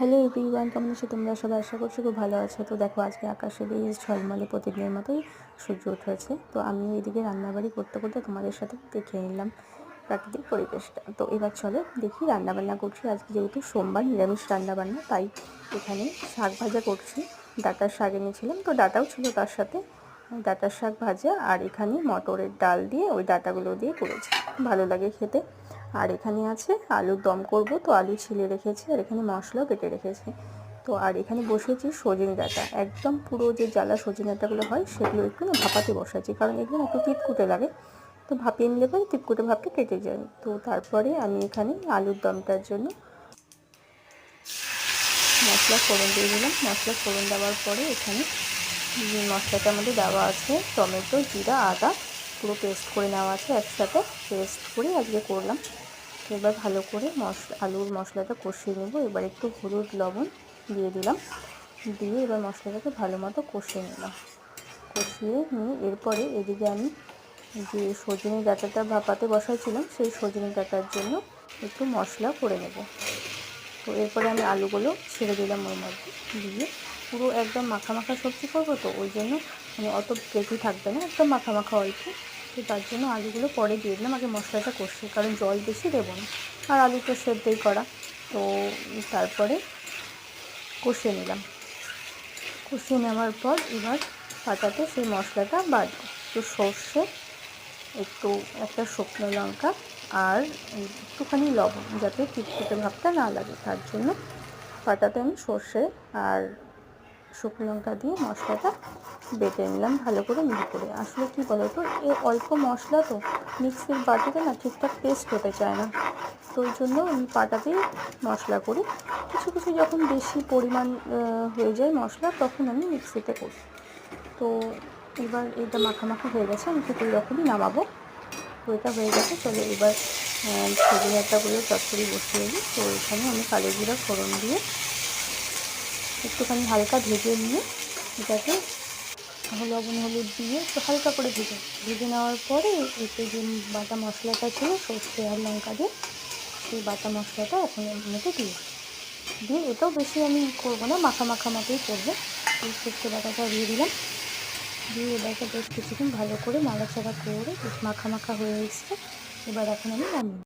Hello everyone, কেমন আছো তোমরা সবাই? আশা করছি খুব ভালো আছো। তো দেখো, আজকে আকাশে বেশ ঝলমলে প্রতিদিনের মতোই সূর্য উঠেছে। তো আমিও এদিকে রান্নাবাড়ি করতে করতে তোমাদের সাথে দেখে নিলাম প্রাকৃতিক পরিবেশটা। তো এবার চলো দেখি রান্নাবান্না করছি। আজকে যেহেতু সোমবার, নিরামিষ রান্নাবান্না, তাই এখানে শাক ভাজা করছি। ডাঁটার শাক এনেছিলাম, তো ডাঁটাও ছিল তার সাথে। ডাঁটার শাক ভাজা, আর এখানে মটরের ডাল দিয়ে ওই ডাঁটাগুলো দিয়ে করেছি, ভালো লাগে খেতে। আর এখানে আছে আলুর দম করব, তো আলু ছিলে রেখেছি, আর এখানে মশলাও কেটে রেখেছি। তো আর এখানে বসেছি সজনে ডাঁটা, একদম পুরো যে জ্বালা সজনে ডাঁটাগুলো হয় সেগুলো একটু না ভাপাতে বসাচ্ছি, কারণ এগুলো একটু তিতকুটে লাগে। তো ভাপিয়ে নিলে পরে তিতকুটে ভাবটা কেটে যায়। তো তারপরে আমি এখানে আলুর দমটার জন্য মশলা ফোড়ন দিয়ে দিলাম। মশলা ফোড়ন দেওয়ার পরে এখানে যে মশলাটার মধ্যে দেওয়া আছে টমেটো, জিরা, আদা পুরো পেস্ট করে নেওয়া আছে, একসাথে পেস্ট করে আজকে করলাম। তো এবার ভালো করে আলুর মশলাটা কষিয়ে নেব। এবার একটু হলুদ, লবণ দিয়ে দিলাম, দিয়ে এবার মশলাটাকে ভালো মতো কষিয়ে নিলাম। কষিয়ে নিয়ে এরপরে এদিকে আমি যে সজনে ডাঁটাটা ভাপাতে বসাইছিলাম, সেই সজনে ডাঁটার জন্য একটু মশলা করে নেব। তো এরপরে আমি আলুগুলো ছেড়ে দিলাম ওর মধ্যে, দিয়ে পুরো একদম মাখা মাখা সবজি করবো, তো ওই জন্য মানে অত গ্রেভি থাকবে না, একদম মাখা মাখা অল্প। তো তার জন্য আলুগুলো পরে দিয়ে দিলাম, আগে মশলাটা কষিয়ে, কারণ জল বেশি দেবো না, আর আলু তো সেদ্ধই করা। তো তারপরে কষিয়ে নিলাম। কষিয়ে নেওয়ার পর এবার পাটাতে সেই মশলাটা বাটবো। একটু সর্ষে, একটু একটা শুকনো লঙ্কা, আর একটুখানি লবণ, যাতে তিতকুটে ভাবটা না লাগে, তার জন্য পাটাতে আমি সর্ষে আর শুকনো লঙ্কা দিয়ে মশলাটা বেটে নিলাম ভালো করে মিহি করে। আসলে কী বলো তো, অল্প মশলা তো মিক্সির বাটিতে না ঠিকঠাক পেস্ট হতে চায় না, তো ওই জন্য আমি পাটাতেই মশলা করি। কিছু কিছু যখন বেশি পরিমাণ হয়ে যায় মশলা, তখন আমি মিক্সিতে করি। তো এবার এটা মাখামাখা হয়ে গেছে, আমি ঠিক এইরকমই নামাবো। তো এটা হয়ে গেছে, চলো এবার সজনে ডাঁটাগুলো চচ্চড়ি বসিয়ে দিই। তো এখানে আমি কালো জিরা ফোড়ন দিয়ে একটুখানি হালকা ভেজে নিয়ে এটাকে লবণ হলুদ দিয়ে একটু হালকা করে ভেজে নেওয়ার পরে এতে যে বাটা মশলাটা ছিল সর্ষে আর লঙ্কা দিয়ে, সেই বাটা মশলাটা এখন এর মধ্যে দিয়ে এটাও বেশি আমি করবো না, মাখা মাখা মতোই করবো। এই সর্ষে বাটাটা দিয়ে দিলাম, দিয়ে এটাকে বেশ কিছুক্ষণ ভালো করে নাড়াচাড়া করে বেশ মাখা মাখা হয়ে এসছে। এবার এখন আমি নামিয়ে